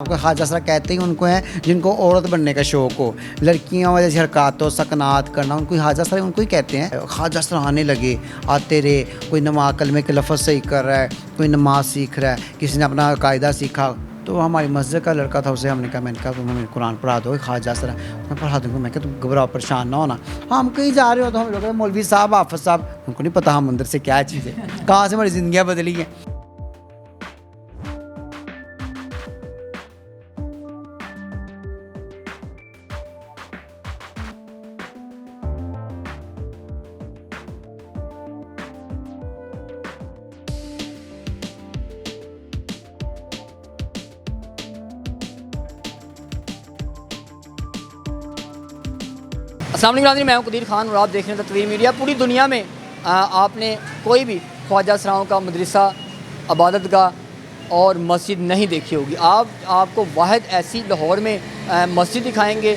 آپ کو خواجہ اسرا کہتے ہی ان کو ہیں جن کو عورت بننے کا شوق ہو، لڑکیوں وجہ سے حرکات و سکنات کرنا، ان کو خواجہ اسرا ان کو ہی کہتے ہیں۔ خواجہ اسرا آنے لگے، آتے رہے، کوئی نماز کلمے کے لفظ صحیح کر رہا ہے، کوئی نماز سیکھ رہا ہے، کسی نے اپنا قاعدہ سیکھا۔ تو ہماری مسجد کا لڑکا تھا، اسے ہم نے کہا تم ہمیں قرآن پڑھا دو خواجہ اسرا، میں پڑھا دوں گا۔ میں کہ تم گھبراؤ، پریشان نہ ہونا، ہم کہیں جا رہے ہو تو ہم لوگ مولوی صاحب، حافظ صاحب، ان کو نہیں پتہ ہم اندر سے کیا چیز ہے، کہاں سے ہماری زندگیاں بدلی ہیں۔ السلام علیکم ناظرین، میں ہوں قدیر خان اور آپ دیکھ رہے ہیں تطویر میڈیا۔ پوری دنیا میں آپ نے کوئی بھی خواجہ اسراؤں کا مدرسہ، عبادت گاہ اور مسجد نہیں دیکھی ہوگی۔ آپ کو واحد ایسی لاہور میں مسجد دکھائیں گے،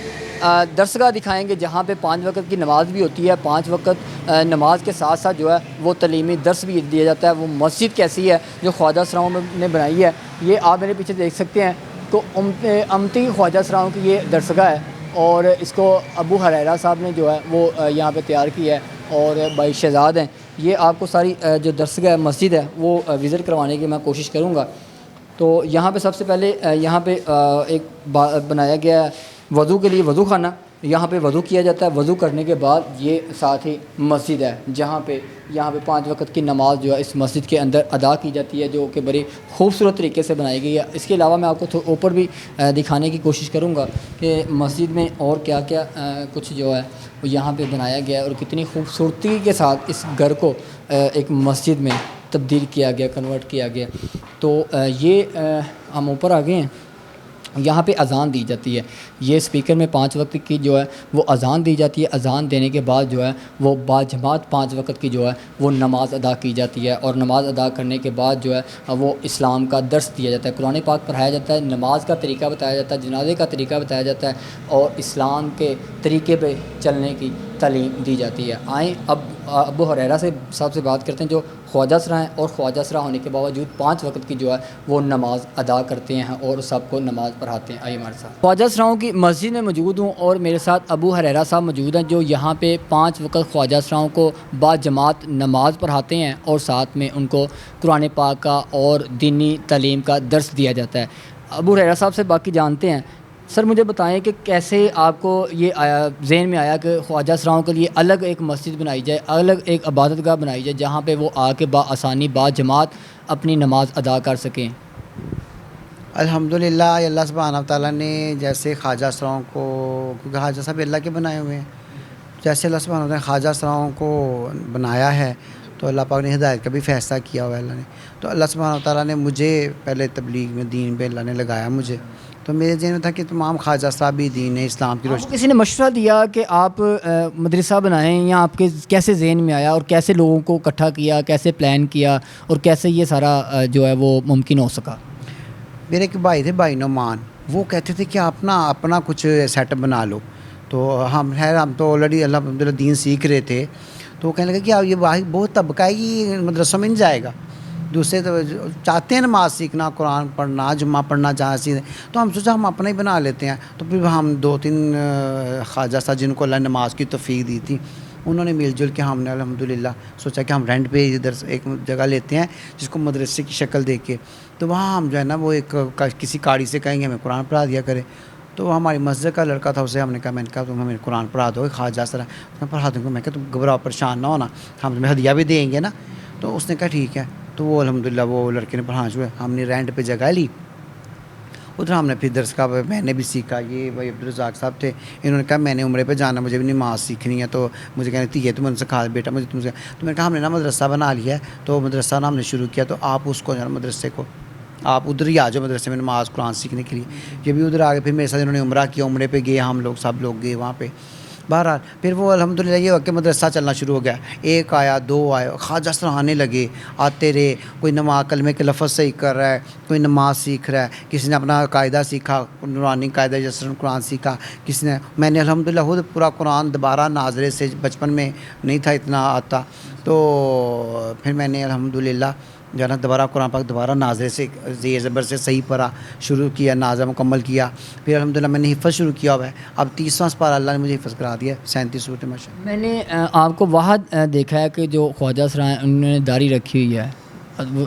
درسگاہ دکھائیں گے، جہاں پہ 5 وقت کی نماز بھی ہوتی ہے۔ 5 وقت نماز کے ساتھ ساتھ جو ہے وہ تعلیمی درس بھی دیا جاتا ہے۔ وہ مسجد کیسی ہے جو خواجہ اسراؤں نے بنائی ہے، یہ آپ میرے پیچھے دیکھ سکتے ہیں۔ تو امتی خواجہ اسراؤں کی یہ درسگاہ ہے، اور اس کو ابو ہریرہ صاحب نے جو ہے وہ یہاں پہ تیار کیا ہے، اور بھائی شہزاد ہیں۔ یہ آپ کو ساری جو درسگاہ مسجد ہے وہ وزٹ کروانے کی میں کوشش کروں گا۔ تو یہاں پہ سب سے پہلے یہاں پہ ایک بنایا گیا ہے وضو کے لیے وضو خانہ، یہاں پہ وضو کیا جاتا ہے۔ وضو کرنے کے بعد یہ ساتھ ہی مسجد ہے، جہاں پہ یہاں پہ 5 وقت کی نماز جو ہے اس مسجد کے اندر ادا کی جاتی ہے، جو کہ بڑی خوبصورت طریقے سے بنائی گئی ہے۔ اس کے علاوہ میں آپ کو اوپر بھی دکھانے کی کوشش کروں گا کہ مسجد میں اور کیا کیا کچھ جو ہے وہ یہاں پہ بنایا گیا ہے، اور کتنی خوبصورتی کے ساتھ اس گھر کو ایک مسجد میں تبدیل کیا گیا، کنورٹ کیا گیا۔ تو یہ ہم اوپر آ گئے ہیں، یہاں پہ اذان دی جاتی ہے۔ یہ اسپیکر میں 5 وقت کی جو ہے وہ اذان دی جاتی ہے۔ اذان دینے کے بعد جو ہے وہ باجماعت 5 وقت کی جو ہے وہ نماز ادا کی جاتی ہے، اور نماز ادا کرنے کے بعد جو ہے وہ اسلام کا درس دیا جاتا ہے، قرآن پاک پڑھایا جاتا ہے، نماز کا طریقہ بتایا جاتا ہے، جنازے کا طریقہ بتایا جاتا ہے، اور اسلام کے طریقے پہ چلنے کی تعلیم دی جاتی ہے۔ آئیں اب ابو ہریرہ صاحب سے بات کرتے ہیں، جو خواجہ اسرا ہیں، اور خواجہ اسرا ہونے کے باوجود 5 وقت کی جو ہے وہ نماز ادا کرتے ہیں اور سب کو نماز پڑھاتے ہیں۔ آئیے ہمارے ساتھ خواجہ اسراؤں کی مسجد میں موجود ہوں، اور میرے ساتھ ابو ہریرہ صاحب موجود ہیں، جو یہاں پہ 5 وقت خواجہ اسراؤں کو باجماعت نماز پڑھاتے ہیں، اور ساتھ میں ان کو قرآن پاک کا اور دینی تعلیم کا درس دیا جاتا ہے۔ ابو ہریرہ صاحب سے باقی جانتے ہیں۔ سر مجھے بتائیں کہ کیسے آپ کو یہ ذہن میں آیا کہ خواجہ اسراؤں کے لیے الگ ایک مسجد بنائی جائے، الگ ایک عبادت گاہ بنائی جائے، جہاں پہ وہ آ کے بآسانی باجماعت اپنی نماز ادا کر سکیں؟ الحمدللہ اللہ سبحانہ تعالیٰ نے جیسے خواجہ اسراؤں کو، کیونکہ خواجہ صاحب اللہ کے بنائے ہوئے ہیں، جیسے اللہ سبحانہ تعالیٰ نے خواجہ اسراؤں کو بنایا ہے، تو اللہ پاک نے ہدایت کا بھی فیصلہ کیا ہوا ہے اللہ نے۔ تو اللہ سبحانہ تعالیٰ نے مجھے پہلے تبلیغ میں دین پہ اللہ نے لگایا مجھے، تو میرے ذہن میں تھا کہ تمام خواجہ صاحب بھی دین ہے، اسلام کی روشنی۔ کسی نے مشورہ دیا کہ آپ مدرسہ بنائیں، یا آپ کے کیسے ذہن میں آیا، اور کیسے لوگوں کو اکٹھا کیا، کیسے پلان کیا، اور کیسے یہ سارا جو ہے وہ ممکن ہو سکا؟ میرے ایک بھائی تھے، بھائی نعمان، وہ کہتے تھے کہ آپ نا اپنا کچھ سیٹ اپ بنا لو۔ تو ہم تو آلریڈی الحمدللہ دین سیکھ رہے تھے، تو وہ کہنے لگے کہ آپ یہ بہت طبقہ ہے کہ مدرسہ میں نہیں جائے گا، دوسرے تو چاہتے ہیں نماز سیکھنا، قرآن پڑھنا، جمعہ پڑھنا جہاں سیکھیں، تو ہم سوچا ہم اپنا ہی بنا لیتے ہیں۔ تو پھر ہم 2-3 خواجہ صاحب جن کو اللہ نے نماز کی توفیق دی تھی، انہوں نے مل جل کے ہم نے الحمدللہ سوچا کہ ہم رینٹ پہ ادھر ایک جگہ لیتے ہیں جس کو مدرسے کی شکل دے کے، تو وہاں ہم جو ہے نا وہ ایک کسی قاری سے کہیں گے ہمیں قرآن پڑھا دیا کرے۔ تو ہماری مسجد کا لڑکا تھا، اسے ہم نے کہا تم ہمیں قرآن پڑھا دو خواجہ اسرا، میں پڑھا دوں گا۔ میں کہ تم گھبراؤ، پریشان نہ ہونا، ہم تمہیں ہدیہ بھی دیں گے نا۔ تو اس نے کہا ٹھیک ہے۔ تو وہ الحمدللہ وہ لڑکے نے پڑھانا شروع، ہم نے رینٹ پہ جگہ لی، ادھر ہم نے پھر درس کا میں نے بھی سیکھا۔ یہ بھائی عبدالرزاق صاحب تھے، انہوں نے کہا میں نے عمرے پہ جانا، مجھے بھی نماز سیکھنی ہے، تو مجھے کہنے تھی تم ان سے کھا بیٹا مجھے تم سے، تو میں نے کہا ہم نے نا مدرسہ بنا لیا ہے، تو مدرسہ نا ہم نے شروع کیا، تو آپ اس کو جو ہے نا مدرسے کو آپ ادھر ہی آ جاؤ مدرسے میں نماز قرآن سیکھنے کے لیے۔ یہ بھی ادھر آ گئے، پھر میرے ساتھ انہوں نے عمرہ کیا، عمرے پہ گئے ہم لوگ، سب لوگ گئے وہاں پہ۔ بہرحال پھر وہ الحمدللہ یہ ہوا کہ مدرسہ چلنا شروع ہو گیا، 1 آیا 2 آئے، خواجہ اسرا آنے لگے، آتے رہے، کوئی نماز کلمے کے لفظ صحیح کر رہا ہے، کوئی نماز سیکھ رہا ہے، کسی نے اپنا قاعدہ سیکھا، نورانی قاعدہ جیسے قرآن سیکھا، کسی نے، میں نے الحمدللہ خود پورا قرآن دوبارہ ناظرے سے، بچپن میں نہیں تھا اتنا آتا، تو پھر میں نے الحمدللہ جو ہے نا دوبارہ قرآن پاک دوبارہ ناظرے سے زیر زبر سے صحیح پڑھا، شروع کیا، نازہ مکمل کیا، پھر الحمدللہ میں نے حفظ شروع کیا ہوا ہے. اب 30واں پارہ اللہ نے مجھے حفظ کرا دیا ہے، 37 صورتیں ماشاء اللہ. میں نے آپ کو وہاں دیکھا ہے کہ جو خواجہ سرا ہیں انہوں نے داڑھی رکھی ہوئی ہے،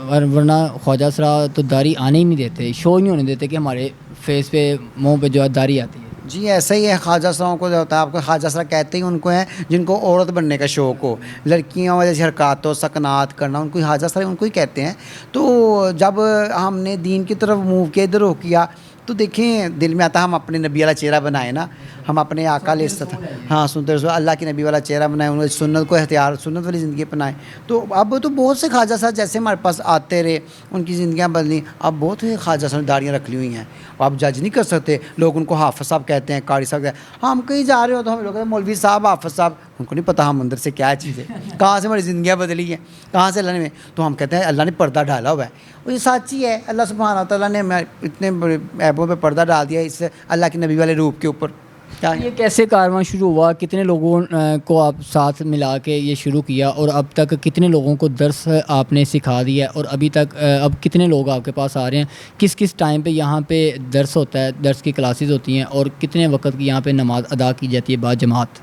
ورنہ خواجہ سرا تو داڑھی آنے ہی نہیں دیتے، شو ہی نہیں ہونے دیتے کہ ہمارے فیس پہ منہ پہ جو ہے داڑھی آتی ہے. جی ایسا ہی ہے، خواجہ سراؤں کو جو ہوتا ہے، آپ کو خواجہ سرا کہتے ہی ان کو ہیں جن کو عورت بننے کا شوق ہو، لڑکیوں وجہ سے حرکات و سکنات کرنا، ان کو خواجہ سرا ان کو ہی کہتے ہیں. تو جب ہم نے دین کی طرف موو کیا، ادھر رخ کیا، تو دیکھیں دل میں آتا ہے ہم اپنے نبی والا چہرہ بنائیں نا، ہم اپنے آقا علیہ السلام، ہاں سنتے رسول اللہ کے نبی والا چہرہ بنائیں، انہوں نے سنت کو اختیار، سنت والی زندگی اپنائیں. تو اب تو بہت سے خواجہ صاحب جیسے ہمارے پاس آتے رہے، ان کی زندگیاں بدلی. اب بہت سے خواجہ صاحب نے داڑیاں رکھ لی ہوئی ہیں، آپ جج نہیں کر سکتے. لوگ ان کو حافظ صاحب کہتے ہیں، قاری صاحب کہتے ہیں. ہم کہیں جا رہے ہو تو ہم لوگ کہتے ہیں مولوی صاحب، حافظ صاحب، ان کو نہیں پتہ ہم اندر سے کیا چیز ہے، کہاں سے ہماری زندگیاں بدلی ہیں، کہاں سے اللہ نے. تو ہم کہتے ہیں اللہ نے پردہ ڈالا ہوا ہے، اور یہ سچی ہے. اللہ سبحانہ تعالیٰ نے اتنے بڑے عیبوں پہ پردہ ڈال دیا اس اللہ کے نبی والے روپ کے اوپر. کیا یہ کیسے کارواں شروع ہوا؟ کتنے لوگوں کو آپ ساتھ ملا کے یہ شروع کیا، اور اب تک کتنے لوگوں کو درس آپ نے سکھا دیا، اور ابھی تک اب کتنے لوگ آپ کے پاس آ رہے ہیں؟ کس کس ٹائم پہ یہاں پہ درس ہوتا ہے، درس کی کلاسز ہوتی ہیں، اور کتنے وقت کی یہاں پہ نماز ادا کی جاتی ہے با جماعت؟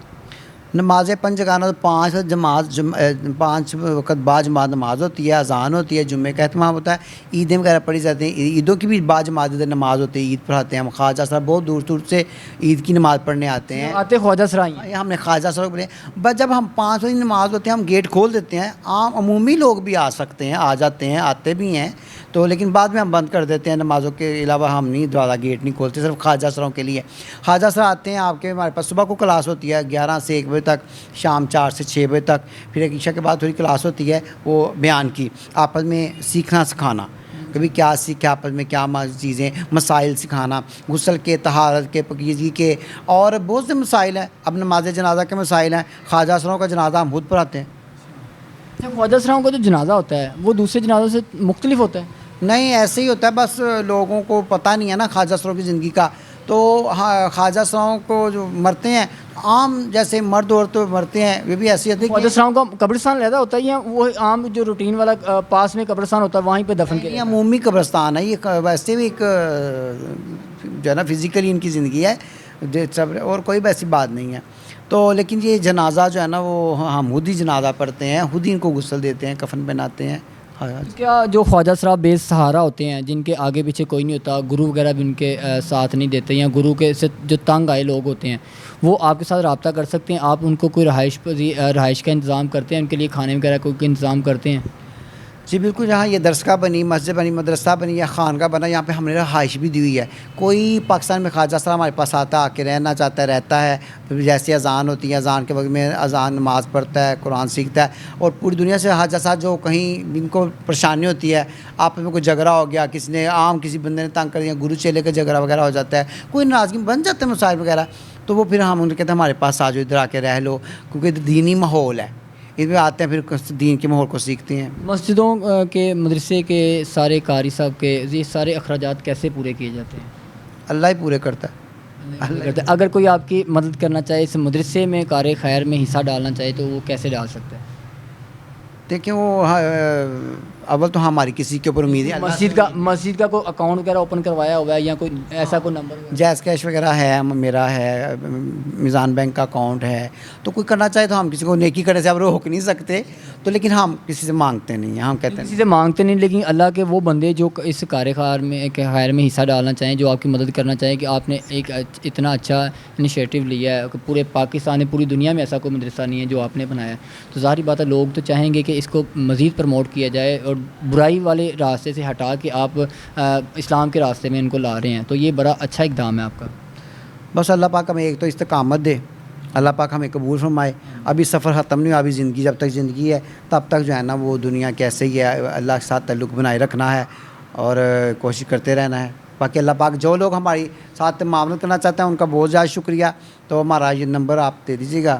نماز پنجگانہ 5 وقت بعد جماعت نماز ہوتی ہے، اذان ہوتی ہے، جمعے کا اہتمام ہوتا ہے، عیدیں وغیرہ پڑھی جاتی ہیں. عیدوں کی بھی بعد جماعت نماز ہوتی ہے، عید پڑھاتے ہیں ہم. خواجہ صاحب بہت دور دور سے عید کی نماز پڑھنے آتے ہیں. آتے خواجہ سرائی ہیں. ہم نے خواجہ صاحب بولے بس جب ہم 5 بجے نماز ہوتے ہیں ہم گیٹ کھول دیتے ہیں، عام عمومی لوگ بھی آ سکتے ہیں، آ جاتے ہیں، آتے بھی ہیں. تو لیکن بعد میں ہم بند کر دیتے ہیں، نمازوں کے علاوہ ہم نہیں دروازہ گیٹ نہیں کھولتے، صرف خواجہ سروں کے لیے. خواجہ سر آتے ہیں آپ کے، ہمارے پاس صبح کو کلاس ہوتی ہے 11 سے 1 بجے تک، شام 4 سے 6 بجے تک. پھر ایک عشاء کے بعد تھوڑی کلاس ہوتی ہے وہ بیان کی، آپس میں سیکھنا سکھانا، کبھی کیا سیکھے آپس میں کیا چیزیں، مسائل سکھانا، غسل کے، طہارت کے، پاکیزگی کے، اور بہت سے مسائل ہیں. اب نماز جنازہ کے مسائل ہیں، خواجہ سروں کا جنازہ ہم خود پڑھاتے ہیں. خواجہ سراؤں کا جو جنازہ ہوتا ہے وہ دوسرے جنازوں سے مختلف ہوتا ہے؟ نہیں ایسے ہی ہوتا ہے، بس لوگوں کو پتہ نہیں ہے نا خواجہ سروں کی زندگی کا. تو خواجہ سروں کو جو مرتے ہیں عام جیسے مرد عورت مرتے ہیں، وہ بھی ایسی ہوتی ہے خواجہ سراؤں کا قبرستان علیحدہ ہوتا ہے یا وہ عام جو روٹین والا پاس میں قبرستان ہوتا ہے وہیں پہ دفن کہ کیا؟ عمومی قبرستان ہے یہ، ویسے بھی ایک جو ہے نا فزیکلی ان کی زندگی ہے، اور کوئی ویسی بات نہیں ہے. تو لیکن یہ جنازہ جو ہے نا وہ ہم خود ہی جنازہ پڑھتے ہیں، خود ہی ان کو غسل دیتے ہیں، کفن پہناتے ہیں. کیا جو خواجہ سرا بے سہارا ہوتے ہیں، جن کے آگے پیچھے کوئی نہیں ہوتا، گرو وغیرہ بھی ان کے ساتھ نہیں دیتے، یا گرو کے سے جو تنگ آئے لوگ ہوتے ہیں، وہ آپ کے ساتھ رابطہ کر سکتے ہیں؟ آپ ان کو کوئی رہائش کا انتظام کرتے ہیں، ان کے لیے کھانے وغیرہ کوئی انتظام کرتے ہیں؟ جی بالکل. جہاں یہ درسگاہ بنی، مسجد بنی، مدرسہ بنی یا خانقاہ بنا، یہاں پہ ہم نے رہائش بھی دی ہوئی ہے. کوئی پاکستان میں خواجہ صاحب ہمارے پاس آتا، آ کے رہنا چاہتا ہے رہتا ہے. پھر جیسے اذان ہوتی ہے، اذان کے وقت میں اذان نماز پڑھتا ہے، قرآن سیکھتا ہے. اور پوری دنیا سے خواجہ صاحب جو کہیں جن کو پریشانی ہوتی ہے، آپس میں کوئی جھگڑا ہو گیا، کسی بندے نے تنگ کر دیا، گرو چیلے کا جھگڑا وغیرہ ہو جاتا ہے، کوئی ناراضگی بن جاتے ہیں مسائل وغیرہ، تو وہ پھر ہم ان کو کہتے ہیں ہمارے پاس آ جاؤ، ادھر آ کے رہ لو، کیونکہ ادھر دینی ماحول ہے. اس میں آتے ہیں پھر دین کے ماحول کو سیکھتے ہیں. مسجدوں کے، مدرسے کے سارے قاری صاحب کے یہ سارے اخراجات کیسے پورے کیے جاتے ہیں؟ اللہ ہی پورے کرتا ہے. اگر کوئی آپ کی مدد کرنا چاہے، اس مدرسے میں کار خیر میں حصہ ڈالنا چاہے، تو وہ کیسے ڈال سکتا ہے؟ دیکھیں وہ اول تو ہماری کسی کے اوپر امید ہے. مسجد کا کوئی اکاؤنٹ وغیرہ اوپن کروایا ہوا ہے، یا کوئی ایسا کوئی نمبر؟ جیز کیش وغیرہ ہے، میرا ہے، میزان بینک کا اکاؤنٹ ہے. تو کوئی کرنا چاہے تو ہم کسی کو نیکی کرنے سے اب روک نہیں سکتے، تو لیکن ہم کسی سے مانگتے نہیں ہیں. ہم کہتے ہیں کسی سے مانگتے نہیں، لیکن اللہ کے وہ بندے جو اس کار خیر میں حصہ ڈالنا چاہیں، جو آپ کی مدد کرنا چاہیں، کہ آپ نے ایک اتنا اچھا انیشیٹو لیا ہے کہ پورے پاکستان میں، پوری دنیا میں ایسا کوئی مدرسہ نہیں ہے جو آپ نے بنایا ہے. تو ظاہری بات ہے لوگ تو چاہیں گے کہ اس کو مزید پروموٹ کیا جائے، اور برائی والے راستے سے ہٹا کے آپ اسلام کے راستے میں ان کو لا رہے ہیں. تو یہ بڑا اچھا اقدام ہے آپ کا. بس اللہ پاک ہمیں ایک تو استقامت دے، اللہ پاک ہمیں قبول فرمائے. ابھی سفر ختم نہیں ہوا، ابھی زندگی جب تک زندگی ہے تب تک جو ہے نا وہ دنیا کیسے ہی ہے، اللہ کے ساتھ تعلق بنائے رکھنا ہے اور کوشش کرتے رہنا ہے. باقی اللہ پاک جو لوگ ہماری ساتھ معاملت کرنا چاہتے ہیں ان کا بہت زیادہ شکریہ. تو ہمارا یہ نمبر آپ دے دیجیے گا،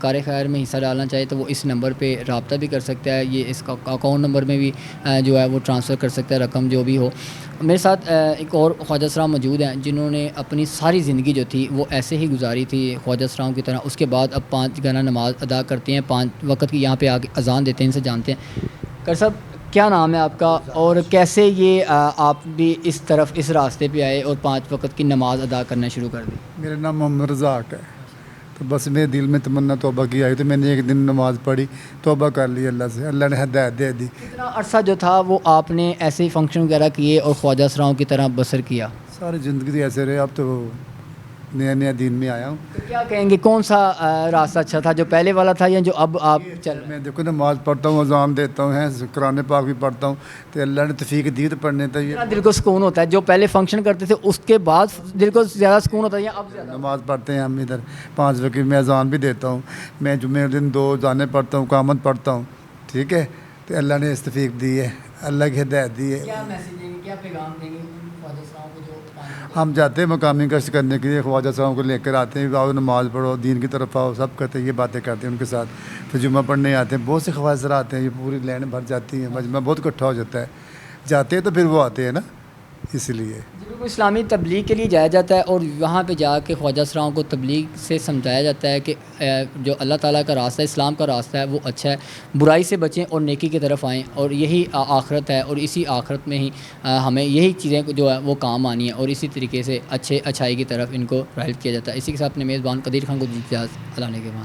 کار خیر میں حصہ ڈالنا چاہے تو وہ اس نمبر پہ رابطہ بھی کر سکتا ہے. یہ اس کا اکاؤنٹ نمبر میں بھی جو ہے وہ ٹرانسفر کر سکتا ہے رقم جو بھی ہو. میرے ساتھ ایک اور خواجہ سرا موجود ہیں جنہوں نے اپنی ساری زندگی جو تھی وہ ایسے ہی گزاری تھی خواجہ سراؤں کی طرح. اس کے بعد اب 5 گانا نماز ادا کرتے ہیں, 5 وقت کی یہاں پہ آ کے اذان دیتے ہیں, ان سے جانتے ہیں. کر صاحب کیا نام ہے آپ کا اور کیسے یہ آپ بھی اس طرف اس راستے پہ آئے اور 5 وقت کی نماز ادا کرنا شروع کر دی؟ میرا نام محمد رزاق ہے. تو بس میرے دل میں تمنا توبہ کی آئی تو میں نے ایک دن نماز پڑھی, توبہ کر لی اللہ سے, اللہ نے ہدایت دے دی. کتنا عرصہ جو تھا وہ آپ نے ایسے ہی فنکشن وغیرہ کیے اور خواجہ سراؤں کی طرح بسر کیا؟ ساری زندگی تو ایسے رہے. اب تو نیا نیا دین میں آیا ہوں. تو کیا کہیں گے کون سا راستہ اچھا تھا, جو پہلے والا تھا یا جو اب آپ چل رہے ہیں؟ میں دیکھو نماز پڑھتا ہوں, اذان دیتا ہوں, قرآن پاک بھی پڑھتا ہوں, تو اللہ نے توفیق دی تو پڑھنے تو کتنا یہ دل کو سکون ہوتا ہے جو پہلے فنکشن کرتے تھے اس کے بعد دل کو زیادہ سکون ہوتا ہے یا اب زیادہ؟ نماز پڑھتے ہیں ہم ادھر 5 وقت میں اذان بھی دیتا ہوں. میں جمعے دن 2 اذانیں پڑھتا ہوں, قامت پڑھتا ہوں. ٹھیک ہے, تو اللہ نے استفیق دی ہے, اللہ کی ہدایت دی ہے. کیا میسج دیں گے, کیا پیغام دیں گے خواجہ سراؤں کو جو ہم جاتے ہیں مقامی گشت کرنے کے لیے, خواجہ صاحب کو لے کر آتے ہیں, آؤ نماز پڑھو, دین کی طرف آؤ, سب کرتے ہیں, یہ باتیں کرتے ہیں ان کے ساتھ. پھر جمعہ پڑھنے آتے ہیں, بہت سے خواجہ صاحب آتے ہیں, یہ پوری لائن بھر جاتی ہے, مجمع بہت اکٹھا ہو جاتا ہے. جاتے ہیں تو پھر وہ آتے ہیں نا, اس لیے. کو اسلامی تبلیغ کے لیے جایا جاتا ہے اور وہاں پہ جا کے خواجہ سراؤں کو تبلیغ سے سمجھایا جاتا ہے کہ جو اللہ تعالیٰ کا راستہ ہے, اسلام کا راستہ ہے, وہ اچھا ہے, برائی سے بچیں اور نیکی کی طرف آئیں, اور یہی آخرت ہے, اور اسی آخرت میں ہی ہمیں یہی چیزیں جو ہے وہ کام آنی ہیں, اور اسی طریقے سے اچھائی کی طرف ان کو راغب کیا جاتا ہے. اسی کے ساتھ اپنے میزبان قدیر خان کو اجازت اللہ نے کے بعد.